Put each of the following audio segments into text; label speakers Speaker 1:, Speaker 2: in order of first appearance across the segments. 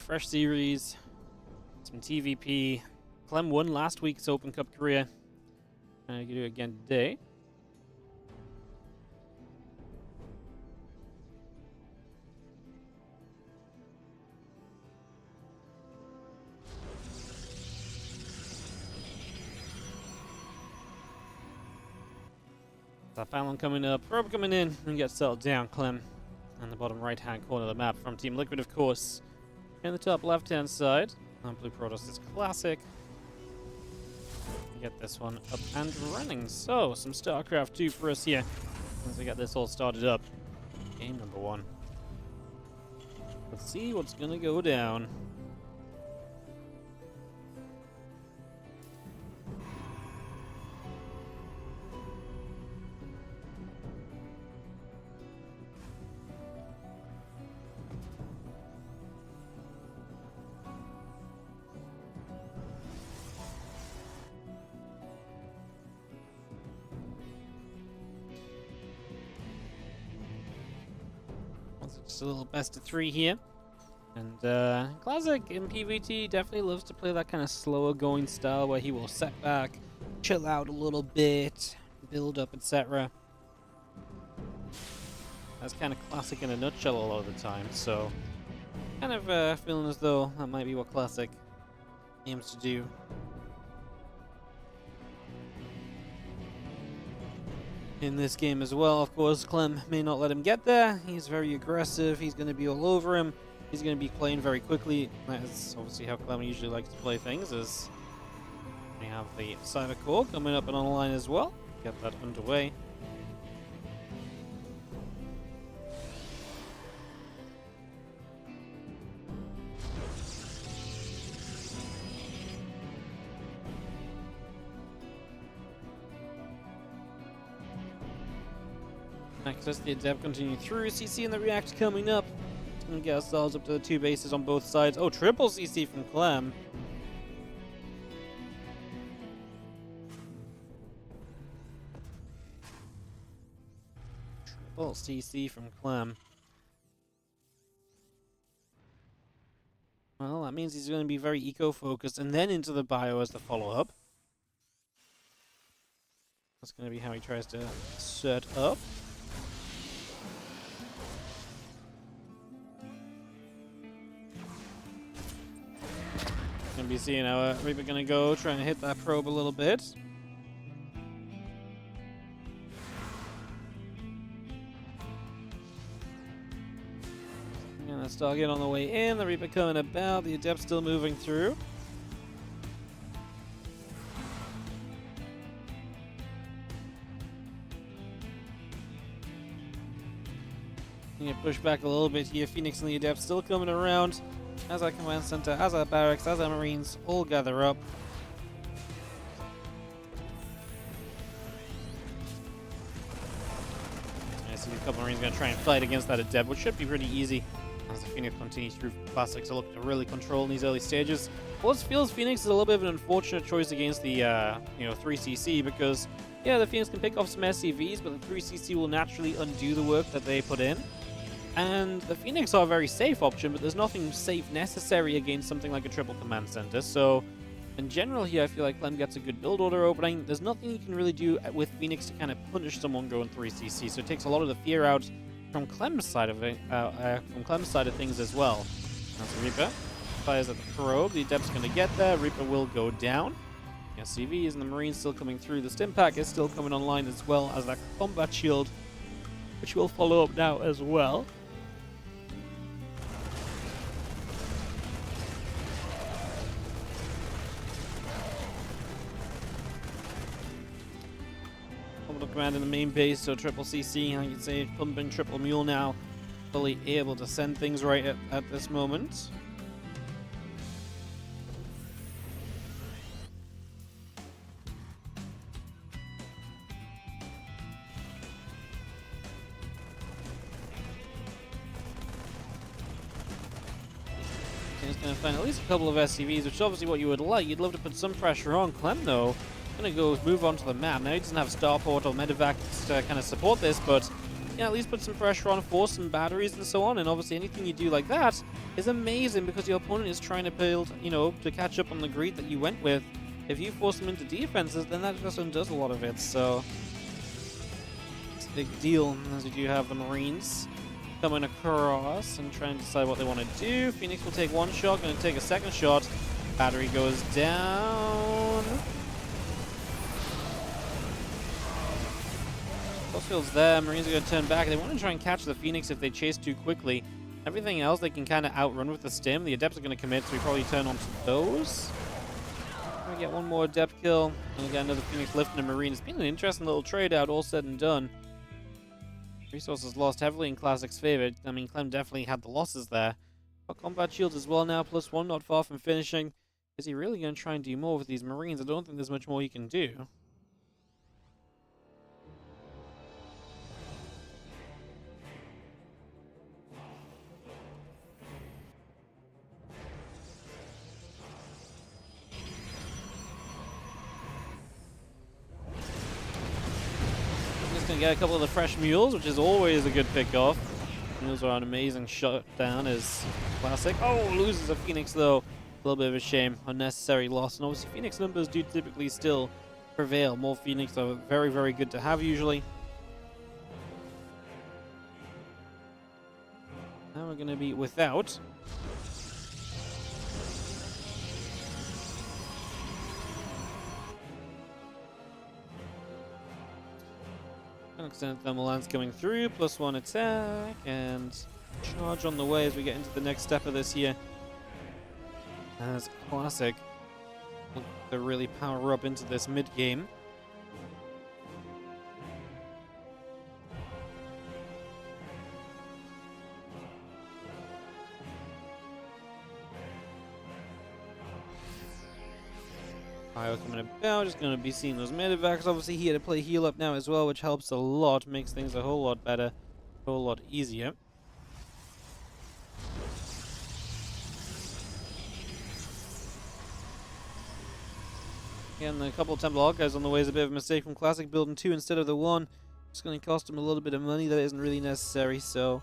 Speaker 1: fresh series, some TvP. Clem won last week's Open Cup career. I can do it again today. That Balon coming up, Probe coming in, and get settled down. Clem on the bottom right hand corner of the map from Team Liquid, of course. In the top left hand side, Blue Protoss is classic. Get this one up and running. So, some StarCraft 2 for us here as we get this all started up. Game number 1. Let's see what's gonna go down. Just a little best of 3 here. And Classic in PvT definitely loves to play that kind of slower going style where he will set back, chill out a little bit, build up, etc. That's kind of Classic in a nutshell a lot of the time, so kind of feeling as though that might be what Classic aims to do. In this game as well, of course, Clem may not let him get there. He's very aggressive. He's going to be all over him. He's going to be playing very quickly. That is obviously how Clem usually likes to play things. As we have the Cyber Core coming up and online as well. Get that underway. Access the Adept continue through. CC and the React coming up. Gonna get ourselves up to the 2 bases on both sides. Oh, triple CC from Clem. Triple CC from Clem. Well, that means he's going to be very eco-focused and then into the bio as the follow-up. That's going to be how he tries to set up. Gonna be seeing how Reaper gonna go, trying to hit that probe a little bit. And that's Stargate on the way in, the Reaper coming about, the Adept still moving through. Gonna push back a little bit here, Phoenix and the Adept still coming around. As our command center, as our barracks, as our marines all gather up. I see a couple marines going to try and fight against that Adept, which should be pretty easy as the Phoenix continues through Classic to look to really control in these early stages. Always feels Phoenix is a little bit of an unfortunate choice against the 3cc because yeah, the Phoenix can pick off some SCVs, but the 3cc will naturally undo the work that they put in. And the Phoenix are a very safe option, but there's nothing safe necessary against something like a triple command center. So, in general here, I feel like Clem gets a good build order opening. There's nothing you can really do with Phoenix to kind of punish someone going 3cc. So it takes a lot of the fear out from Clem's side of it, things as well. That's Reaper. Fires at the probe. The Adept's going to get there. Reaper will go down. SCVs and the Marines still coming through. The Stim Pack is still coming online as well as that combat shield, which will follow up now as well. Command in the main base, so triple CC, I can say pumping triple mule now, fully able to send things right at this moment. He's going to find at least a couple of SCVs, which is obviously what you would like. You'd love to put some pressure on Clem, though. Going to go move on to the map. Now he doesn't have Starport or Medevac to kind of support this, but at least put some pressure on, force some batteries and so on. And obviously anything you do like that is amazing because your opponent is trying to build, to catch up on the greed that you went with. If you force them into defenses, then that just undoes a lot of it. So it's a big deal, as we do have the Marines coming across and trying to decide what they want to do. Phoenix will take one shot, going to take a second shot. Battery goes down. Crossfield's there. Marines are going to turn back. They want to try and catch the Phoenix if they chase too quickly. Everything else they can kind of outrun with the stim. The Adepts are going to commit, so we probably turn on to those. We get one more Adept kill, and we get another Phoenix lifting a Marine. It's been an interesting little trade out, all said and done. Resources lost heavily in Classic's favor. I mean, Clem definitely had the losses there. Got combat shields as well now, +1, not far from finishing. Is he really going to try and do more with these Marines? I don't think there's much more he can do. Gonna get a couple of the fresh mules, which is always a good pick off. Mules are an amazing shutdown as Classic. Oh, loses a Phoenix though. A little bit of a shame. Unnecessary loss. And obviously Phoenix numbers do typically still prevail. More Phoenix are very, very good to have usually. Now we're gonna be without. Extended thermal lance coming through, +1 attack, and charge on the way as we get into the next step of this here. As Classic look to really power up into this mid game. Coming about, just going to be seeing those medevacs. Obviously, he had to play heal up now as well, which helps a lot, makes things a whole lot better, a whole lot easier. Again, a couple of Temple Archives on the way is a bit of a mistake from Classic, building 2 instead of the 1. It's going to cost him a little bit of money that isn't really necessary, so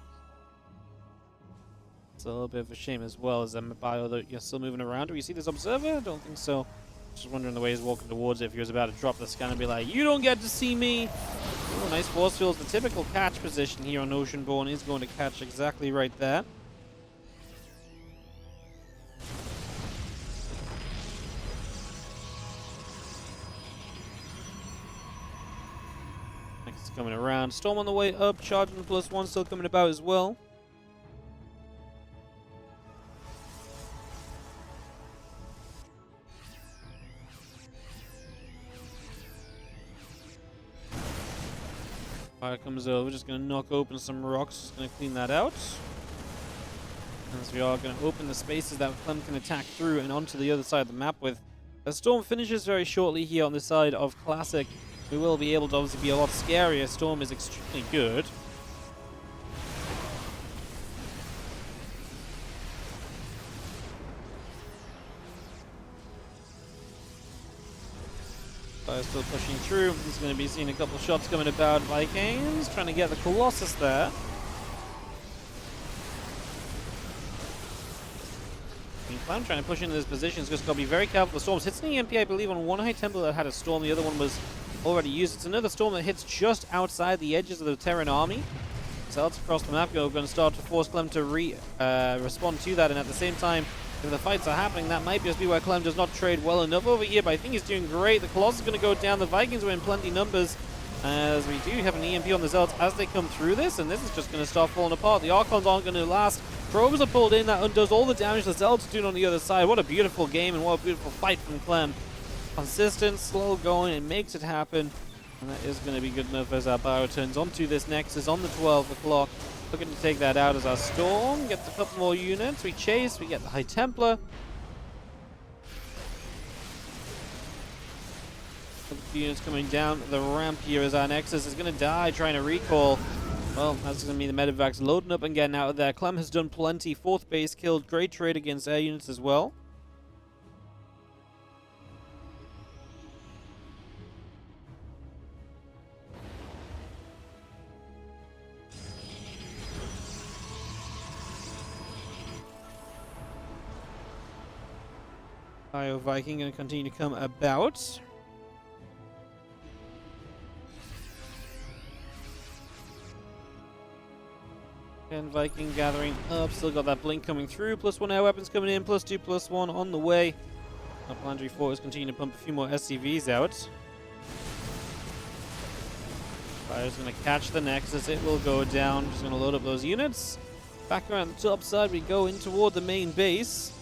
Speaker 1: it's a little bit of a shame as well. As bio that you're still moving around. Do we see this Observer? I don't think so. Just wondering the way he's walking towards it. If he was about to drop the scan and be like, "You don't get to see me." Oh, nice force fields. The typical catch position here on Oceanborn is going to catch exactly right there. Next coming around. Storm on the way up. Charging +1 still coming about as well. Fire comes over, just going to knock open some rocks, just going to clean that out. As we are going to open the spaces that Clem can attack through and onto the other side of the map with. As Storm finishes very shortly here on the side of Classic, we will be able to obviously be a lot scarier. Storm is extremely good. Still pushing through. He's going to be seeing a couple shots coming about. Vikings trying to get the Colossus there. Clem trying to push into this position. He's just got to be very careful. The Storms hits an EMP, I believe, on one high temple that had a Storm. The other one was already used. It's another Storm that hits just outside the edges of the Terran army. Celts across the map are going to start to force Clem to respond to that, and at the same time, if the fights are happening, that might just be where Clem does not trade well enough over here, but I think he's doing great. The Colossus is going to go down. The Vikings are in plenty numbers, as we do have an EMP on the Zealots as they come through this, and this is just going to start falling apart. The Archons aren't going to last. Probes are pulled in. That undoes all the damage the Zealots are doing on the other side. What a beautiful game, and what a beautiful fight from Clem. Consistent, slow going, it makes it happen, and that is going to be good enough as our bio turns onto this Nexus on the 12 o'clock. Looking to take that out as our Storm gets a couple more units. We chase, we get the High Templar. Couple units coming down the ramp here as our Nexus is going to die trying to recall. Well, that's going to be the Medivacs loading up and getting out of there. Clem has done plenty. 4th base killed. Great trade against air units as well. Bio Viking going to continue to come about. And Viking gathering up, still got that blink coming through, +1 air weapons coming in, +2, +1 on the way. Up Landry 4 is continuing to pump a few more SCVs out. Fire's going to catch the Nexus, it will go down, just going to load up those units. Back around the top side we go in toward the main base.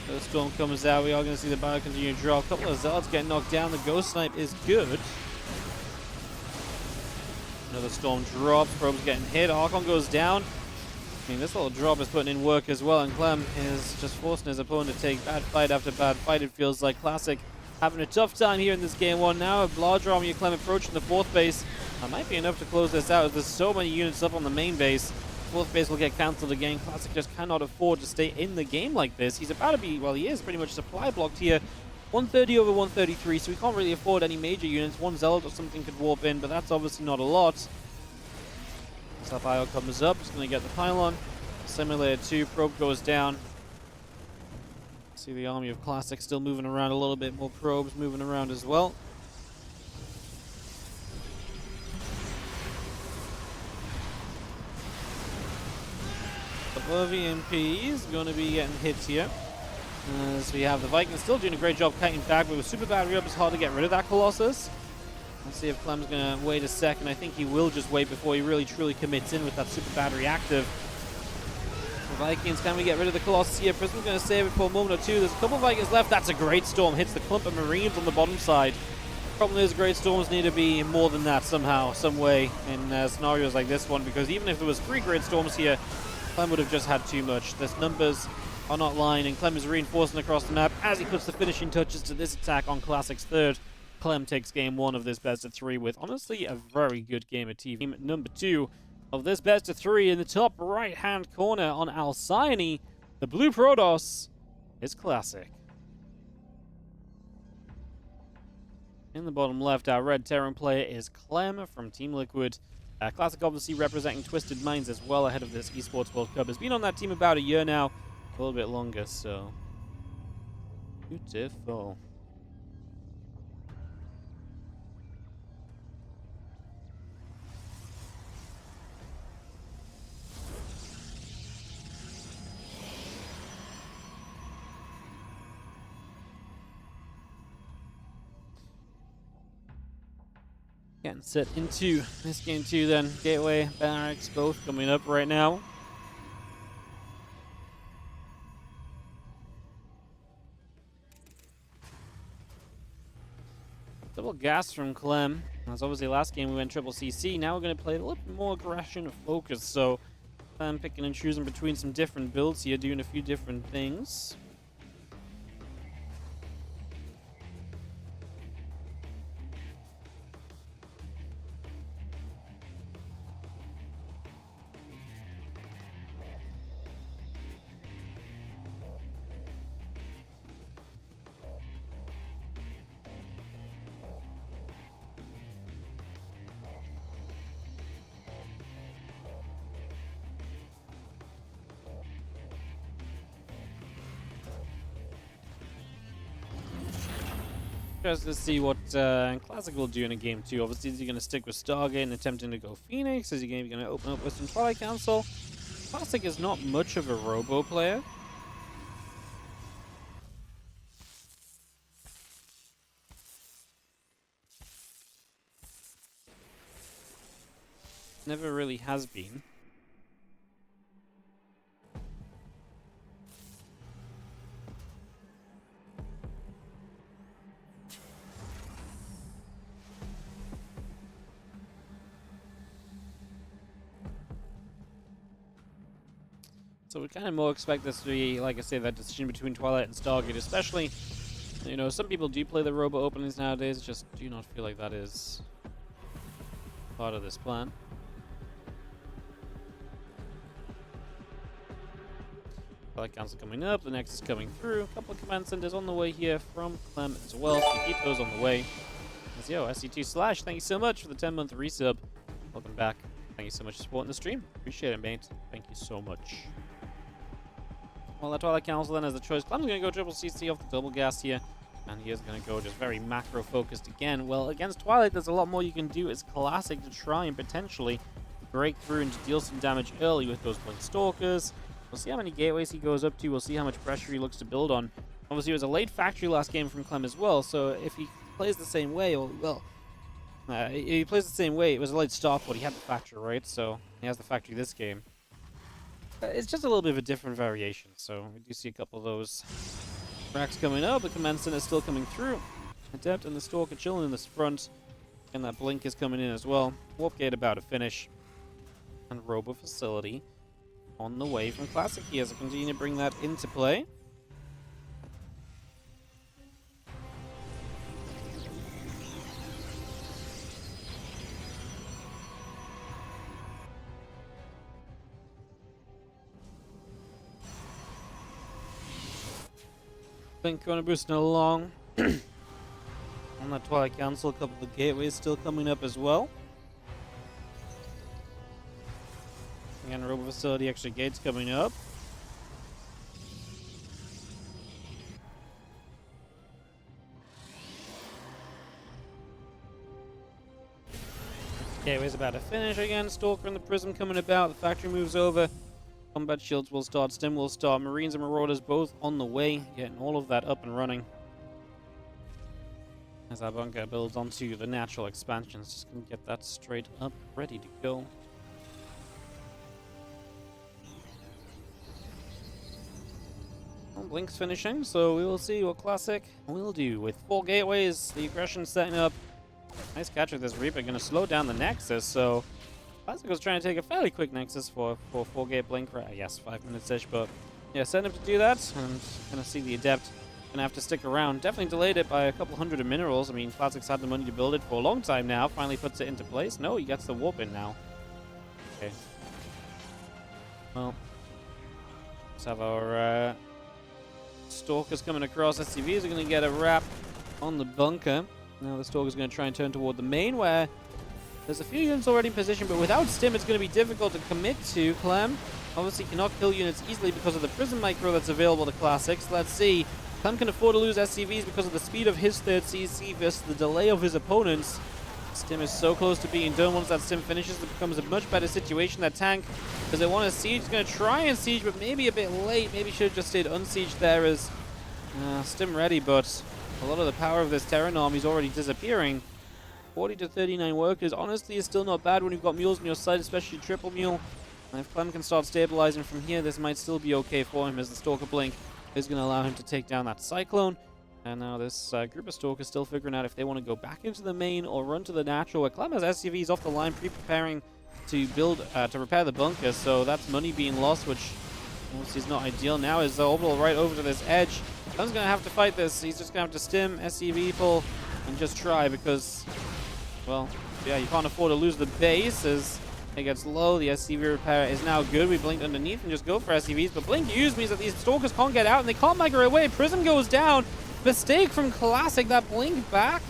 Speaker 1: The storm comes out, we are going to see the bio continue to draw. A couple of Zards get knocked down, the Ghost Snipe is good. Another storm drops, Probe's getting hit, Archon goes down. I mean, this little drop is putting in work as well, and Clem is just forcing his opponent to take bad fight after bad fight, it feels like. Classic having a tough time here in this game one. Now a larger army of Clem approaching the 4th base. That might be enough to close this out, as there's so many units up on the main base. 4th base will get cancelled again. Classic just cannot afford to stay in the game like this. He's about to be, well, he is pretty much supply blocked here. 130 over 133, so we can't really afford any major units. One Zealot or something could warp in, but that's obviously not a lot. So Bio comes up, just going to get the pylon. Simulator 2, Probe goes down. See the army of Classic still moving around a little bit, more probes moving around as well. Above EMP is going to be getting hits here. As we have the Vikings still doing a great job kiting back, but with Super Battery up, it's hard to get rid of that Colossus. Let's see if Clem's going to wait a second. I think he will just wait before he really truly commits in with that Super Battery active. The Vikings, can we get rid of the Colossus here? Prism's going to save it for a moment or two. There's a couple of Vikings left. That's a great storm. Hits the clump of Marines on the bottom side. Problem is, great storms need to be more than that somehow, some way in scenarios like this one, because even if there was 3 great storms here, Clem would have just had too much. The numbers are not lying, and Clem is reinforcing across the map as he puts the finishing touches to this attack on Classic's 3rd. Clem takes game 1 of this best of 3 with, honestly, a very good game of TV. Game number 2 of this best of 3 in the top right-hand corner on Alcyone, the blue Protoss is Classic. In the bottom left, our red Terran player is Clem from Team Liquid. Classic obviously representing Twisted Minds as well ahead of this eSports World Cup. Has been on that team about a year now, a little bit longer, so beautiful. Getting set into this game 2 then. Gateway, Barracks, both coming up right now. Double gas from Clem. That's obviously last game we went triple CC. Now we're going to play a little bit more aggression focus. So I'm picking and choosing between some different builds here, doing a few different things. Just to see what Classic will do in a game 2. Obviously, is he going to stick with Stargate and attempting to go Phoenix? Is he going to open up with some Twilight Council? Classic is not much of a robo player. Never really has been. So we kind of more expect this to be, like I say, that decision between Twilight and Stargate, especially, you know, some people do play the robo openings nowadays, just do not feel like that is part of this plan. Twilight Council coming up, the Nexus coming through, a couple of command centers on the way here from Clem as well, so keep those on the way. says, yo, SC2 Slash, thank you so much for the 10-month resub. Welcome back. Thank you so much for supporting the stream. Appreciate it, mate. Thank you so much. Well, that Twilight Council then has the choice. Clem's going to go triple CC off the double gas here. And he is going to go just very macro-focused again. Well, against Twilight, there's a lot more you can do as Classic to try and potentially break through and to deal some damage early with those Blink Stalkers. We'll see how many gateways he goes up to. We'll see how much pressure he looks to build on. Obviously, it was a late factory last game from Clem as well, so if he plays the same way, he plays the same way. It was a late start, but he had the factory, right? So he has the factory this game. It's just a little bit of a different variation, so we do see a couple of those cracks coming up. The Command Center is still coming through. Adept and the Stalker chilling in this front, and that Blink is coming in as well. Warp Gate about to finish, and Robo Facility on the way from Classic here, so continue to bring that into play. Blink going to boosting along. On that Twilight Council, a couple of the gateways still coming up as well. Again, Robo Facility, extra gates coming up. Gateway's about to finish again. Stalker and the Prism coming about. The factory moves over. Combat shields will start. Stim will start. Marines and Marauders both on the way. Getting all of that up and running. As our bunker builds onto the natural expansions. Just gonna get that straight up, ready to go. Well, Blink's finishing, so we will see what Classic will do. With 4 gateways, the aggression setting up. Nice catch with this Reaper. Gonna slow down the Nexus, so Classic was trying to take a fairly quick Nexus for 4-gate Blink. Yes, 5 minutes-ish, but yeah, setting up to do that. And gonna see the Adept gonna have to stick around. Definitely delayed it by a couple hundred of minerals. I mean, Classic's had the money to build it for a long time now. Finally puts it into place. No, he gets the warp in now. Okay. Well, let's have our Stalkers coming across. SCVs are gonna get a wrap on the bunker. Now the Stalker's gonna try and turn toward the main, where there's a few units already in position, but without Stim, it's going to be difficult to commit to. Clem obviously cannot kill units easily because of the Prism Micro that's available to Classics. Let's see. Clem can afford to lose SCVs because of the speed of his third CC versus the delay of his opponents. Stim is so close to being done. Once that Stim finishes, it becomes a much better situation. That tank, because they want to siege, is going to try and siege, but maybe a bit late. Maybe should have just stayed unsieged there as Stim ready, but a lot of the power of this Terran army is already disappearing. 40 to 39 workers, honestly, is still not bad when you've got mules on your side, especially triple mule. And if Clem can start stabilizing from here, this might still be okay for him, as the Stalker Blink is going to allow him to take down that Cyclone. And now this group of Stalkers still figuring out if they want to go back into the main or run to the natural, where Clem has SCVs off the line, pre-preparing to build, to repair the bunker. So that's money being lost, which obviously is not ideal. Now is the orbital right over to this edge. Clem's going to have to fight this. He's just going to have to stim, SCV pull, and just try, because, well, yeah, you can't afford to lose the base as it gets low. The SCV repair is now good. We blinked underneath and just go for SCVs, but blink used means that these Stalkers can't get out and they can't migrate away. Prism goes down. Mistake from Classic. That blink back,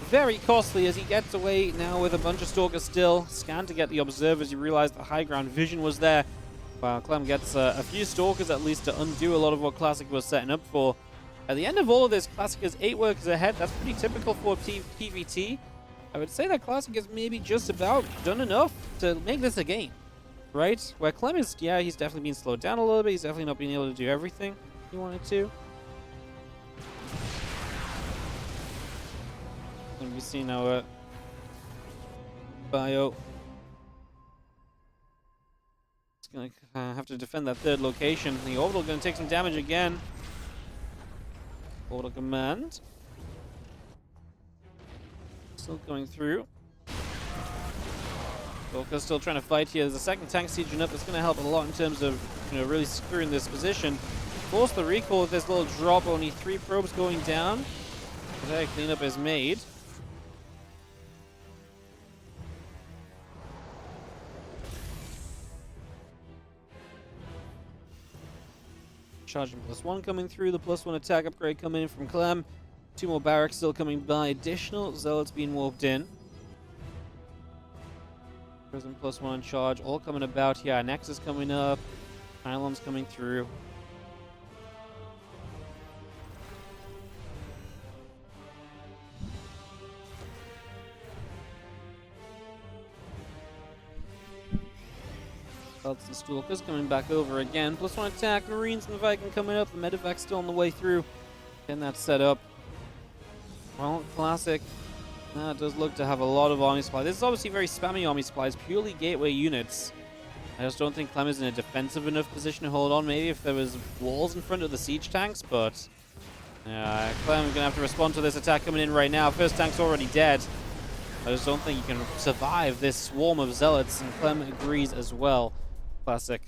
Speaker 1: very costly as he gets away now with a bunch of Stalkers still. Scan to get the observers. You realize the high ground vision was there. Wow, Clem gets a few Stalkers at least to undo a lot of what Classic was setting up for. At the end of all of this, Classic is 8 workers ahead. That's pretty typical for PvT. I would say that Classic is maybe just about done enough to make this a game, right? Where Clem is, yeah, he's definitely been slowed down a little bit. He's definitely not being able to do everything he wanted to. And we see now Bio. It's going to have to defend that third location. The Orbital going to take some damage again. Orbital Command. Still going through. Stalker's still trying to fight here. There's a second tank sieging up. That's going to help a lot in terms of, really securing this position. Force the recall with this little drop. Only 3 probes going down. There, cleanup is made. Charging +1 coming through. The +1 attack upgrade coming in from Clem. 2 more barracks still coming by. Additional zealots being warped in. Prison +1 in charge, all coming about here. Nexus coming up. Pylons coming through. Zelts and Stalkers coming back over again. +1 attack. Marines and the Viking coming up. The medevac still on the way through. Getting that set up. Well, classic. That does look to have a lot of army supply. This is obviously very spammy army supplies, purely gateway units. I just don't think Clem is in a defensive enough position to hold on. Maybe if there was walls in front of the siege tanks, but Clem going to have to respond to this attack coming in right now. First tank's already dead. I just don't think you can survive this swarm of zealots, and Clem agrees as well. Classic.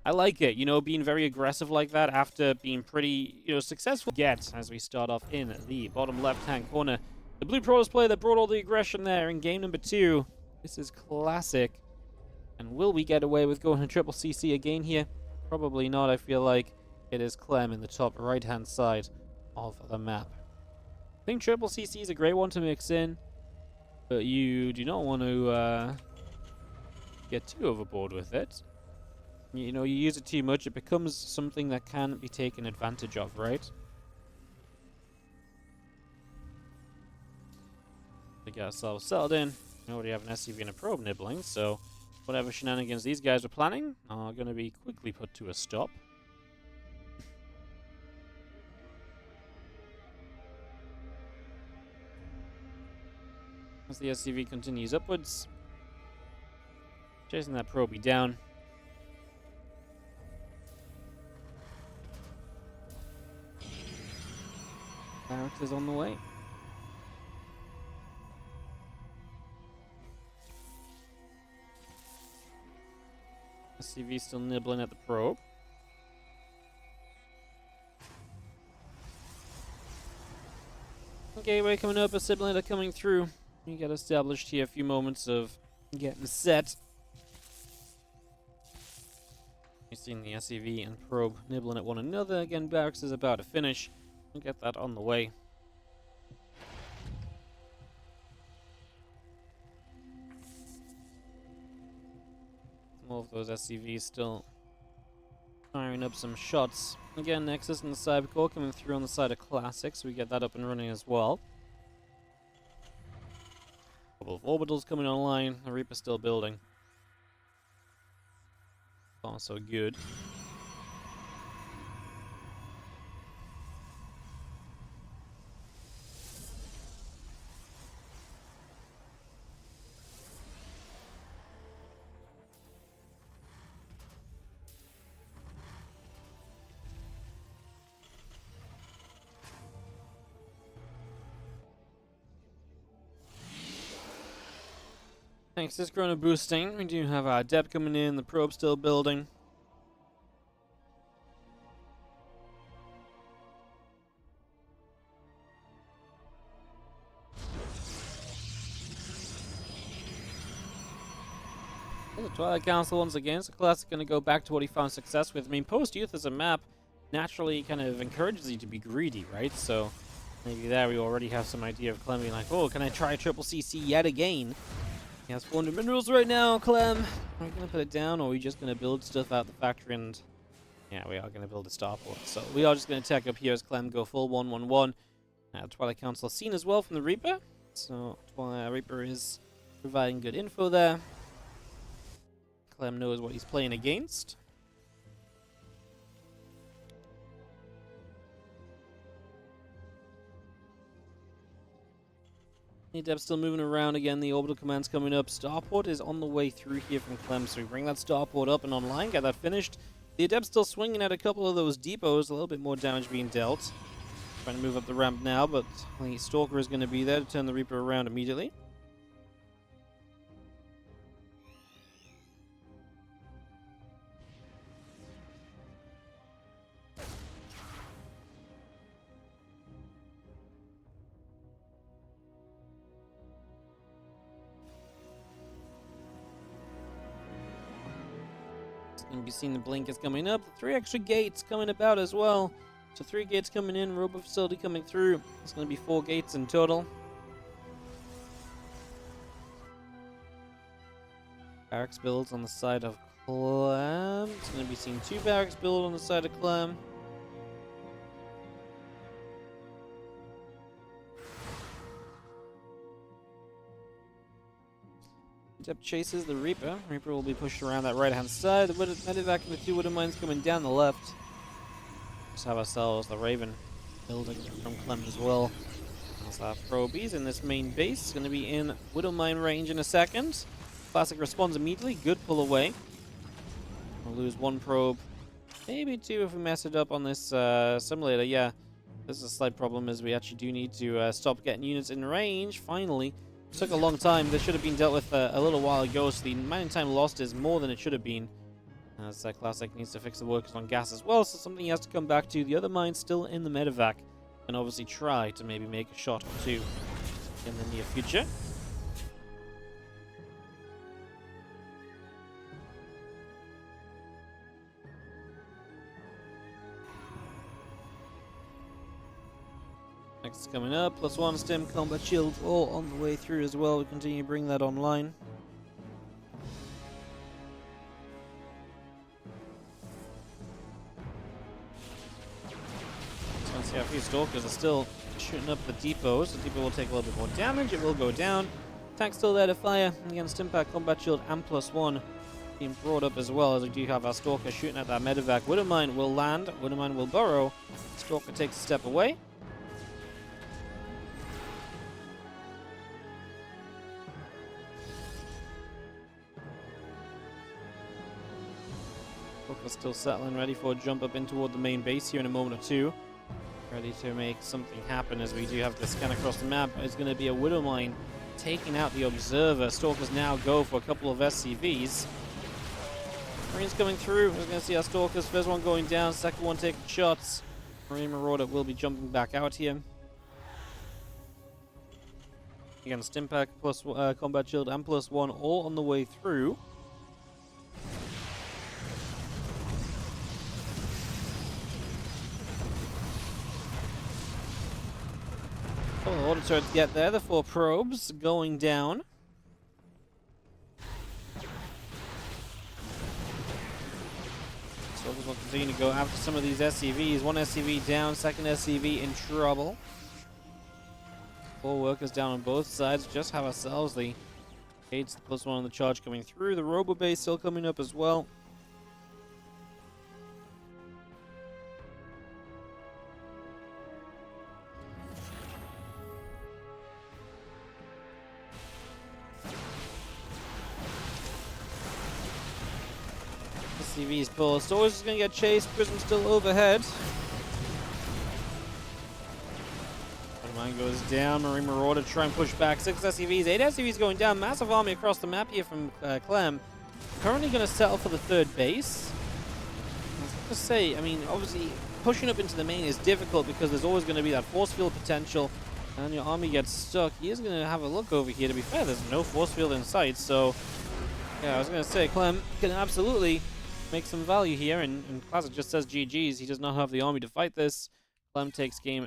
Speaker 1: I like it, you know, being very aggressive like that after being pretty, successful. As we start off in the bottom left-hand corner. The Blue Protoss player that brought all the aggression there in game number 2. This is classic. And will we get away with going to triple CC again here? Probably not. I feel like it is Clem in the top right-hand side of the map. I think triple CC is a great one to mix in, but you do not want to get too overboard with it. You use it too much, it becomes something that can be taken advantage of, right? We got ourselves settled in. We already have an SCV and a probe nibbling, so whatever shenanigans these guys were planning are going to be quickly put to a stop. As the SCV continues upwards, chasing that probe down. Barracks is on the way. SCV still nibbling at the probe. Gateway coming up, a Sibilator coming through. We get established here, a few moments of getting set. You've seen the SCV and probe nibbling at one another. Again, barracks is about to finish. We'll get that on the way. More of those SCVs still firing up some shots. Again, Nexus and the Cybercore coming through on the side of Classic, so we get that up and running as well. A couple of orbitals coming online. The Reaper still building. Also good. Thanks, this Chrono boosting. We do have our depth coming in, the probe still building. The Twilight Council once again, so Classic going to go back to what he found success with. I mean, Post-Youth as a map naturally kind of encourages you to be greedy, right? So maybe there we already have some idea of Clem being like, oh, can I try triple CC yet again? He has 400 minerals right now, Clem. Are we going to put it down, or are we just going to build stuff out the factory? And yeah, we are going to build a starport. So we are just going to attack up here as Clem go full 1-1-1. Twilight Council seen as well from the Reaper. So Reaper is providing good info there. Clem knows what he's playing against. The Adept's still moving around again. The orbital command's coming up. Starport is on the way through here from Clem, so we bring that Starport up and online, get that finished. The Adept's still swinging at a couple of those depots, a little bit more damage being dealt. Trying to move up the ramp now, but the Stalker is going to be there to turn the Reaper around immediately. And you've seen the blink is coming up. 3 extra gates coming about as well. So 3 gates coming in, Robo Facility coming through. It's going to be 4 gates in total. Barracks builds on the side of Clem. It's going to be seeing 2 barracks build on the side of Clem. Dep chases the Reaper. Reaper will be pushed around that right hand side. The Medivac and the 2 Widow Mines coming down the left. Just have ourselves the Raven building from Clem as well. As our probies in this main base. Going to be in Widow Mine range in a second. Classic responds immediately. Good pull away. We'll lose 1 probe. Maybe 2 if we mess it up on this simulator. Yeah, this is a slight problem as we actually do need to stop getting units in range. Finally. It took a long time. This should have been dealt with a little while ago, so the amount of time lost is more than it should have been. As Classic needs to fix the workers on gas as well, so something he has to come back to. The other mine's still in the medevac, and obviously try to maybe make a shot or 2 in the near future. Next coming up, +1 stim combat shield all on the way through as well. We continue to bring that online. So let's see, a few Stalkers are still shooting up the depots. The depot will take a little bit more damage. It will go down. Tank's still there to fire. And again, Stimpack combat shield and +1 being brought up as well, as we do have our Stalker shooting at that medevac. Widow Mine will land. Widow Mine will burrow. Stalker takes a step away. Still settling, ready for a jump up in toward the main base here in a moment or 2. Ready to make something happen as we do have to scan across the map. It's going to be a Widow Mine taking out the Observer. Stalkers now go for a couple of SCVs. Marines coming through. We're going to see our Stalkers. First one going down, second one taking shots. Marine Marauder will be jumping back out here. Again, Stimpack plus combat shield and +1 all on the way through. Oh, the order turrets get there. The 4 probes going down. So we'll continue to go after some of these SCVs. 1 SCV down, second SCV in trouble. 4 workers down on both sides. Just have ourselves the gates, the +1 on the charge coming through. The Robo base still coming up as well. SCV's pull. Storage is going to get chased. Prism still overhead. Mine goes down. Marine Marauder try and push back. 6 SCVs, 8 SCVs going down. Massive army across the map here from Clem. Currently going to settle for the 3rd base. I was going to say, I mean, obviously pushing up into the main is difficult because there's always going to be that force field potential, and your army gets stuck. He is going to have a look over here. To be fair, there's no force field in sight, so yeah, I was going to say Clem can absolutely make some value here, and Classic just says GG's. He does not have the army to fight this. Clem takes game